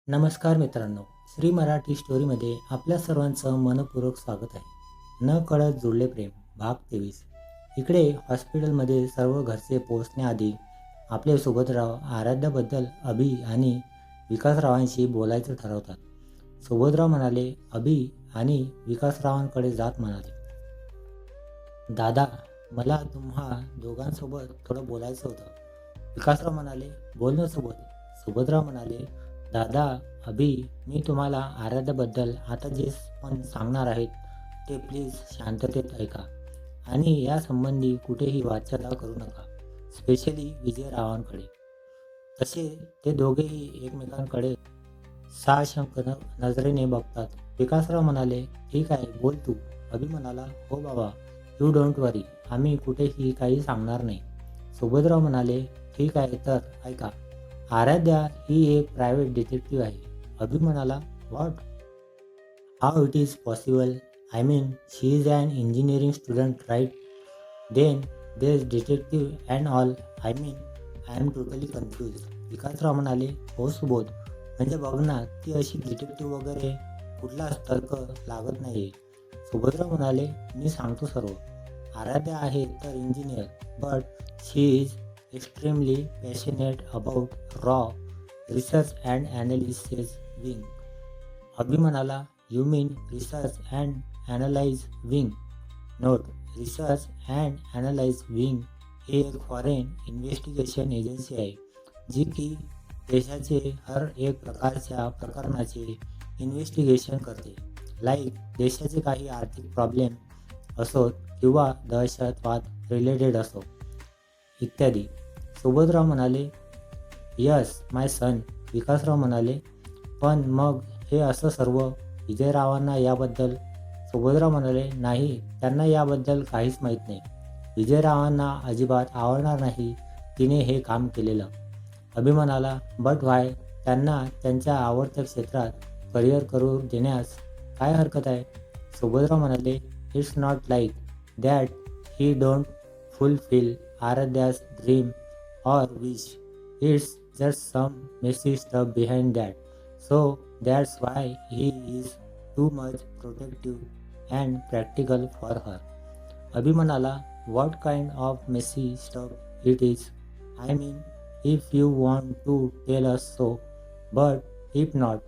नमस्कार मित्रांनो, श्री मराठी स्टोरीमध्ये आपल्या सर्वांचं मनपूर्वक स्वागत आहे. न कळत जुळले प्रेम भाग 23. इकडे हॉस्पिटलमध्ये सर्व घरचे पोहोचण्याआधी आपले सुभद्राव आराध्याबद्दल अभि आणि विकासरावांशी बोलायचं ठरवतात. सुभद्राव म्हणाले, अभि आणि विकासरावांकडे जात म्हणाले, दादा, मला तुम्हा दोघांसोबत थोडं बोलायचं होतं. विकासराव म्हणाले, बोल ना सोबत. सुभद्राव म्हणाले, दादा, अभि, मी तुम्हाला आराध्याबद्दल आता जे पण सांगणार आहेत ते प्लीज शांततेत ऐका आणि या संबंधी कुठेही वादचर्चा करू नका, स्पेशली विजयरावांकडे. तसे ते दोघेही एकमेकांकडे साशंक नजरेने बघतात. विकासराव म्हणाले, ठीक आहे, बोल तू. अभि म्हणाला, हो बाबा, यू डोंट वरी, आम्ही कुठेही काही सांगणार नाही. सुभद्राव म्हणाले, ठीक आहे, तर ऐका. आराध्या ही एक प्रायव्हेट डिटेक्टिव्ह आहे. अभि म्हणाला, what? How it is possible? I mean, she is an engineering student, right? Then there detective and all. I mean, I am totally confused. Vikasrao म्हणाले, हो सुबोध, म्हणजे बघ ना, ती अशी डिटेक्टिव्ह वगैरे कुठलाच तर्क लागत नाही. सुभद्राव म्हणाले, मी सांगतो सर्व. आराध्या आहे तर engineer, but she is extremely passionate about raw research and analysis wing. अभि म्हणाला, you mean research and analyze wing? Note, research and analyze wing हे एक फॉरेन इन्व्हेस्टिगेशन एजन्सी आहे जी की देशाचे हर एक प्रकारच्या प्रकरणाचे इन्व्हेस्टिगेशन करते. लाईक देशाचे काही आर्थिक प्रॉब्लेम असोत किंवा दहशतवाद रिलेटेड असो इत्यादी. सुभद्राव म्हणाले, यस माय सन. विकासराव म्हणाले, पण मग हे असं सर्व विजयरावांना याबद्दल? सुभद्राव म्हणाले, नाही, त्यांना याबद्दल काहीच माहीत नाही. विजयरावांना अजिबात आवडणार नाही तिने हे काम केलेलं. अभि म्हणाला, बट व्हाय? त्यांना त्यांच्या आवडत्या क्षेत्रात करिअर करू देण्यास काय हरकत आहे? सुभद्राव म्हणाले, it's not like that he don't fulfil आराध्यास dream or wish. It's just some messy stuff behind that. So that's why he is too much protective and practical for her. अभि म्हणाला, what kind of messy stuff it is? I mean, if you want to tell us so, but if not,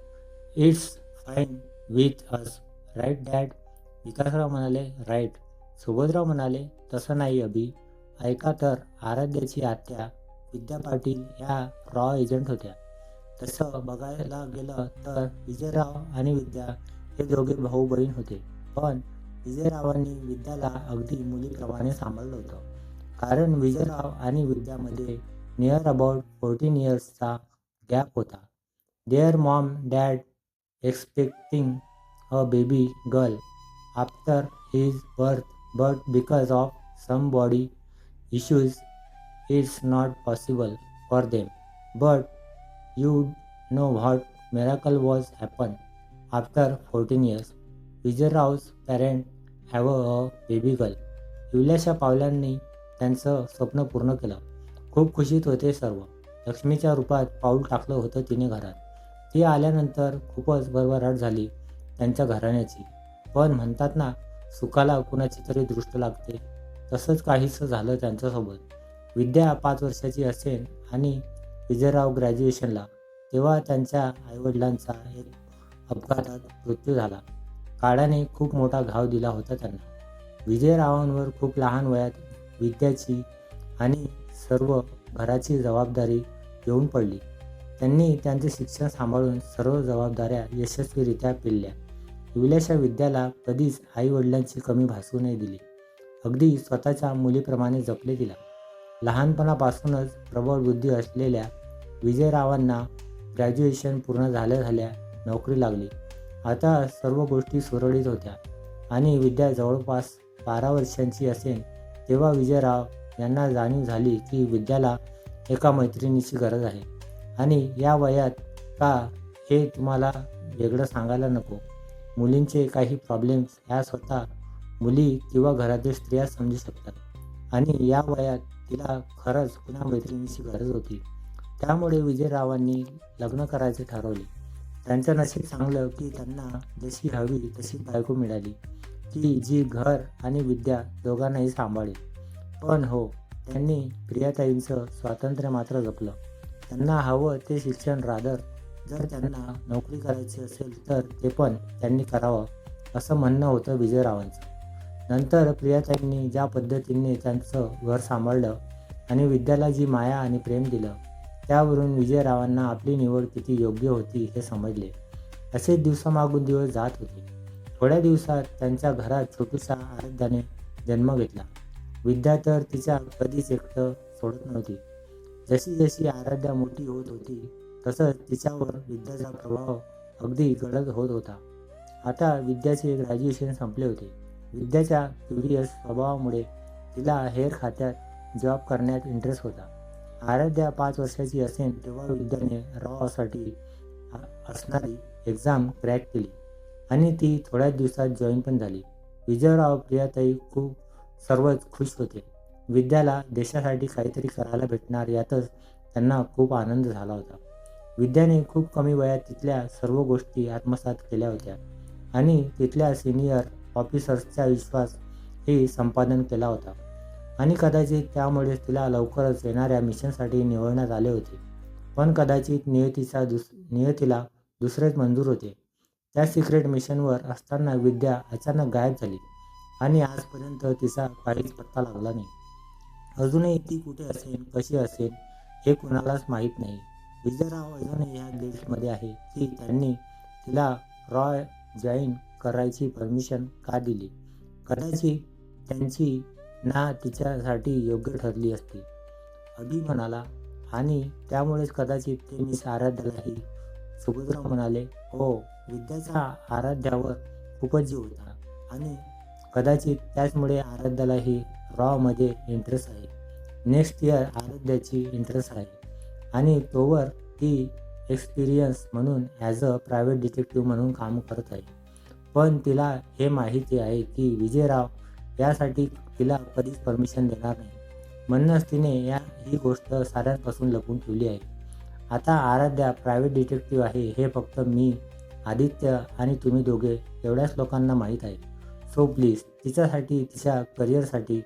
it's fine with us, right dad? Vikasrao म्हणाले, right. सुभद्राव म्हणाले, तसं नाही अभि, ऐका तर, आराध्याची आत्या विद्या पाटील ह्या raw agent होत्या. तसं बघायला गेलं तर विजयराव आणि विद्या हे दोघे भाऊ बहीण होते, पण विजयरावांनी विद्याला अगदी मुलीप्रमाणे सांभाळलं होतं, कारण विजयराव आणि विद्यामध्ये नियर अबाउट 14 इयर्सचा गॅप होता. There mom dad expecting a baby girl after his birth, but because of some body issues it's not possible for them. But you know what miracle was happened after 14 years. Vijayrav's parents have a baby girl. युल्याच्या पावलांनी त्यांचं स्वप्न पूर्ण केलं. खूप खुशीत होते सर्व. लक्ष्मीच्या रूपात पाऊल टाकलं होतं तिने घरात. ती आल्यानंतर खूपच भरभराट झाली त्यांच्या घराण्याची. पण म्हणतात ना, सुखाला कुणाची तरी दृष्ट लागते, तसंच काहीसं झालं त्यांच्यासोबत. विद्या 5 वर्षाची असेल आणि विजयराव ग्रॅज्युएशनला, तेव्हा त्यांच्या आईवडिलांचा एक अपघातात मृत्यू झाला. काळाने खूप मोठा घाव दिला होता त्यांना. विजयरावांवर खूप लहान वयात विद्याची आणि सर्व घराची जबाबदारी येऊन पडली. त्यांनी त्यांचे शिक्षण सांभाळून सर्व जबाबदाऱ्या यशस्वीरित्या पेलल्या. युल्याच्या विद्याला कधीच आईवडिलांची कमी भासू नाही दिली. अगदी स्वतःच्या मुलीप्रमाणे जपले तिला. लहानपणापासूनच प्रबळ बुद्धी असलेल्या विजयरावांना ग्रॅज्युएशन पूर्ण झाल्या नोकरी लागली. आता सर्व गोष्टी सुरळीत होत्या आणि विद्या जवळपास 12 वर्षांची असेल तेव्हा विजयराव यांना जाणीव झाली की विद्याला एका मैत्रिणीची गरज आहे. आणि या वयात का हे तुम्हाला वेगळं सांगायला नको. मुलींचे काही प्रॉब्लेम्स ह्या स्वतः मुली किंवा घरातील स्त्रिया समजू शकतात आणि या वयात तिला खरंच कुणा मैत्रिणीची गरज होती. त्यामुळे विजयरावांनी लग्न करायचे ठरवले. त्यांचं नशीब चांगलं की त्यांना जशी हवी तशी बायको मिळाली, की जी घर आणि विद्या दोघांनाही सांभाळेल. पण हो, त्यांनी प्रियाताईंचं स्वातंत्र्य मात्र जपलं. त्यांना हवं ते शिक्षण जर त्यांना नोकरी करायची असेल तर ते पण त्यांनी करावं, असं म्हणणं होतं विजयरावांचं. नंतर प्रियाताईंनी ज्या पद्धतीने त्यांचं घर सांभाळलं आणि विद्याला जी माया आणि प्रेम दिलं, त्यावरून विजयरावांना आपली निवड किती योग्य होती हे समजले. असेच दिवसामागून दिवस जात होते. थोड्या दिवसात त्यांच्या घरात छोटूसा आराध्याने जन्म घेतला. विद्या तर तिच्या कधीच एकटं सोडत नव्हती. जशी जशी आराध्या मोठी होत होती तसंच तिच्यावर विद्याचा प्रभाव अगदी गडद होत होता. आता विद्याचे ग्रॅज्युएशन संपले होते. विद्याच्या क्युरियस स्वभावामुळे तिला हेअर खात्यात जॉब करण्यात इंटरेस्ट होता. आराध्या 5 वर्षाची असेल तेव्हा विद्याने रॉसाठी असणारी एक्झाम क्रॅक केली आणि ती थोड्याच दिवसात जॉईन पण झाली. विजयराव, प्रियाताई सर्वच खुश होते. विद्याला देशासाठी काहीतरी करायला भेटणार यातच त्यांना खूप आनंद झाला होता. विद्याने खूप कमी वयात तिथल्या सर्व गोष्टी आत्मसात केल्या होत्या आणि तिथल्या सिनियर ऑफिसर्सचा विश्वास हे संपादन केला होता आणि कदाचित त्यामुळेच तिला लवकरच येणाऱ्या मिशनसाठी निवडण्यात आले होते. पण कदाचित नियतीला दुसरेच मंजूर होते. त्या सिक्रेट मिशनवर असताना विद्या अचानक गायब झाली आणि आजपर्यंत तिचा काहीच पत्ता लागला नाही. अजूनही ती कुठे असेल, कशी असेल हे कुणालाच माहीत नाही. विजयराव अजूनही ह्या गिल्टमध्ये आहे की त्यांनी तिला रॉय जॉईन करायची परमिशन का दिली. कदाचित त्यांची ना तिच्यासाठी योग्य ठरली असती, अभि म्हणाला, आणि त्यामुळेच कदाचित ते मिस आराध्यालाही. सुभद्राव म्हणाले, हो, विद्याचा आराध्यावर खूपच जीव होता आणि कदाचित त्याचमुळे आराध्यालाही रॉमध्ये इंटरेस्ट आहे. नेक्स्ट इयर आराध्याची इंटरेस्ट आहे आणि तोवर ती एक्सपिरियन्स म्हणून ॲज अ प्रायव्हेट डिटेक्टिव्ह म्हणून काम करत आहे. पण तिला हे माहिती आहे की विजयराव यासाठी तिला कधीच परमिशन देणार नाही. म्हणूनच तिने ही गोष्ट साऱ्यांपासून लपवून ठेवली आहे. आता आराध्या प्रायव्हेट डिटेक्टिव्ह आहे हे फक्त मी, आदित्य आणि तुम्ही दोघे एवढ्याच लोकांना माहीत आहे. सो प्लीज तिच्यासाठी, तिच्या करिअरसाठी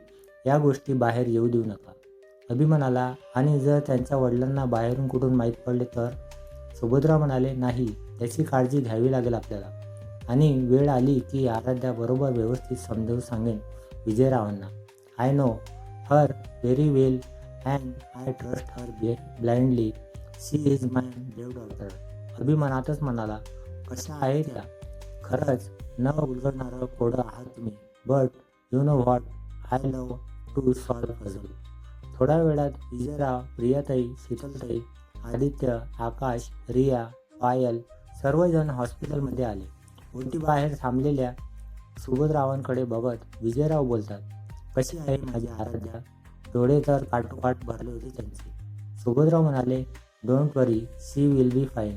या गोष्टी बाहेर येऊ देऊ नका. अभि म्हणाला, आणि जर त्यांच्या वडिलांना बाहेरून कुठून माहीत पडले तर? सुभद्रा म्हणाले, नाही, त्याची काळजी घ्यावी लागेल आपल्याला. आणि वेळ आली की आराध्या बरोबर व्यवस्थित समजावून सांगेन विजयरावांना. I know her very well and I trust her blindly. She is my brave daughter. Abhi मनातच म्हणाला, कशा आहे त्या? खरंच न उलगडणारं कोडं आहात तुम्ही. But you know what, I love to solve puzzle. थोड्या वेळात विजयराव, प्रियाताई, शीतलताई, आदित्य, आकाश, रिया, पायल सर्वजण हॉस्पिटलमध्ये आले. ओटी बाहेर थांबलेल्या सुभद्रावांकडे बघत विजयराव बोलतात, कशी आहे माझी आराध्या? डोळे तर काठोकाठ भरले होते त्यांचे. सुभद्राव म्हणाले, don't worry, she will be fine.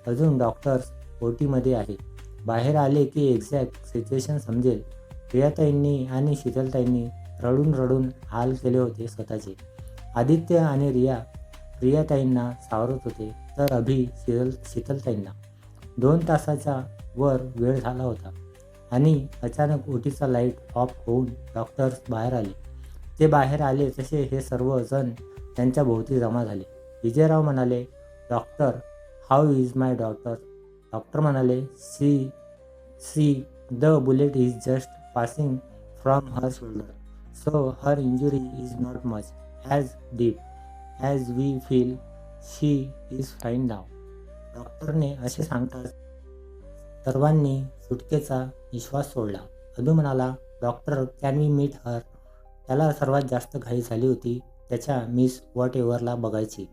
अजून डॉक्टर्स ओटीमध्ये आहेत. बाहेर आले की एक्झॅक्ट सिच्युएशन समजेल. प्रियाताईंनी आणि शीतलताईंनी रडून रडून हाल केले होते स्वतःचे. आदित्य आणि रिया प्रियाताईंना सावरत होते तर अभि शीतलताईंना. 2 तासाच्या वर वेळ झाला होता आणि अचानक ओटीचा लाईट ऑफ होऊन डॉक्टर्स बाहेर आले. ते बाहेर आले तसे हे सर्व जण त्यांच्या भोवती जमा झाले. विजयराव म्हणाले, doctor, how is my daughter? Doctor म्हणाले, see the bullet is just passing from her shoulder, so her injury is not much as deep as we feel. She is fine now. डॉक्टरने असे सांगताच सर्वांनी सुटकेचा निश्वास सोडला. अभि म्हणाला, doctor, can we meet her? त्याला सर्वात जास्त घाई झाली होती त्याच्या मिस व्हॉट एव्हरला बघायची.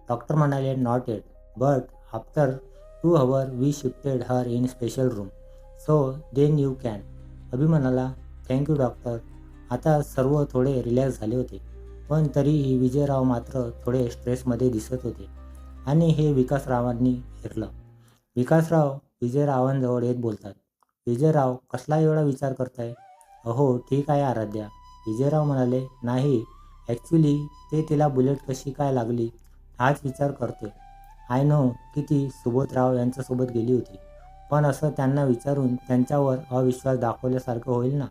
डॉक्टर म्हणाले, not yet, but after 2 hours we shifted her in special room, so then you can. Abhi म्हणाला, थँक्यू डॉक्टर. आता सर्व थोडे रिलॅक्स झाले होते, पण तरीही विजयराव मात्र थोडे स्ट्रेसमध्ये दिसत होते आणि हे विकासरावांनी हेरलं. विकासराव विजयरावांजवळ येत बोलतात, विजयराव, कसला एवढा विचार करताय? अहो, ठीक आहे आराध्या. विजयराव म्हणाले, नाही, ॲक्च्युली ते तिला बुलेट कशी काय लागली हाच विचार करते. आय नो की ती सुबोधराव यांच्यासोबत गेली होती, पण असं त्यांना विचारून त्यांच्यावर अविश्वास दाखवल्यासारखं होईल ना,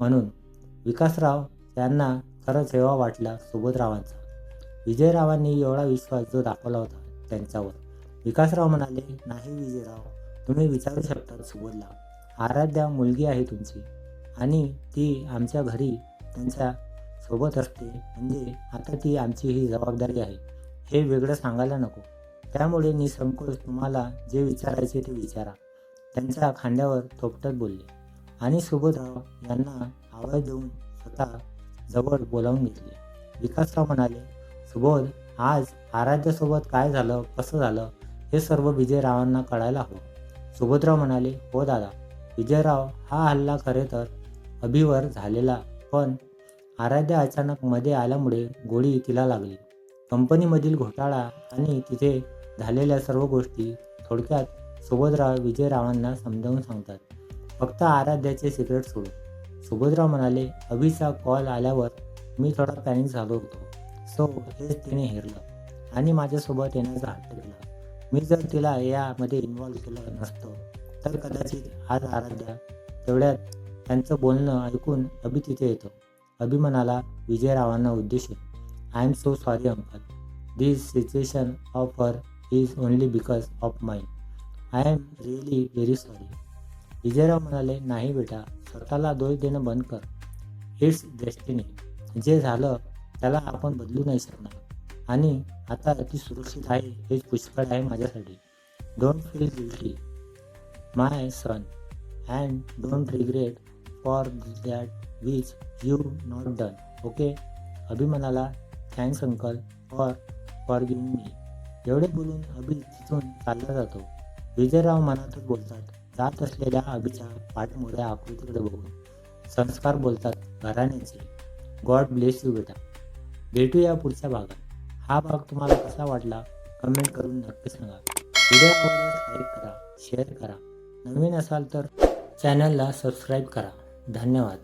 म्हणून. विकासराव यांना खरंच हेवा वाटला सुबोधरावांचा. विजयरावांनी एवढा विश्वास जो दाखवला होता त्यांच्यावर. विकासराव म्हणाले, नाही विजयराव, तुम्ही विचारू शकता सुबोधला. आराध्या मुलगी आहे तुमची आणि ती आमच्या घरी त्यांच्या सोबत असते, म्हणजे आता ती आमची ही जबाबदारी आहे, हे वेगळं सांगायला नको. त्यामुळे निसंकोच तुम्हाला जे विचारायचे ते विचारा, त्यांच्या खांद्यावर थोपटत बोलले आणि सुबोधराव यांना आवाज देऊन स्वतः जवळ बोलावून घेतले. विकासराव म्हणाले, सुबोध, आज आराध्यासोबत काय झालं, कसं झालं, हे सर्व विजयरावांना कळायला हवं. सुबोधराव म्हणाले, हो दादा. विजयराव, हा हल्ला खरे तर अभिवर झालेला, पण आराध्या अचानक मध्ये आल्यामुळे गोळी तिला लागली. कंपनीमधील घोटाळा आणि तिथे झालेल्या सर्व गोष्टी थोडक्यात सुबोधराव विजयरावांना समजावून सांगतात, फक्त आराध्याचे सिक्रेट सोडून. सुबोधराव म्हणाले, अभिचा कॉल आल्यावर मी थोडा पॅनिक झालो होतो. सो हेच तिने हेरलं आणि माझ्यासोबत येण्याचा हट्ट केला. मी जर तिला यामध्ये इन्व्हॉल्व केलं नसतं तर कदाचित आज आराध्या. तेवढ्यात त्यांचं बोलणं ऐकून अभि तिथे येतो. अभि म्हणाला विजयरावांना उद्देशून, I am so sorry uncle. This situation of her is only because of mine. I am really very sorry. Vijayrao म्हणाले, नाही बेटा, स्वतःला दोष देणं बंद कर. It's destiny. जे झालं त्याला आपण बदलू नाही शकणार आणि आता ती सुरक्षित आहे हेच पुष्कळ आहे माझ्यासाठी. Don't feel guilty my son and don't regret for that which you not done. Okay. Abhi म्हणाला, thanks uncle for giving me. एवढे बोलून अभि तिथून चालला जातो. विजयराव मनातच बोलतात, जात असलेल्या अभिच्या पाठमोऱ्या आकृतीकडे बघून. संस्कार बोलतात घराण्याचे. गॉड ब्लेस यू बेटा. भेटूया पुढच्या भागात. हा भाग तुम्हाला कसा वाटला कमेंट करून नक्की सांगा. व्हिडिओ आवडल्यास लाईक करा, शेअर करा. नवीन असाल तर चॅनलला सबस्क्राईब करा. धन्यवाद.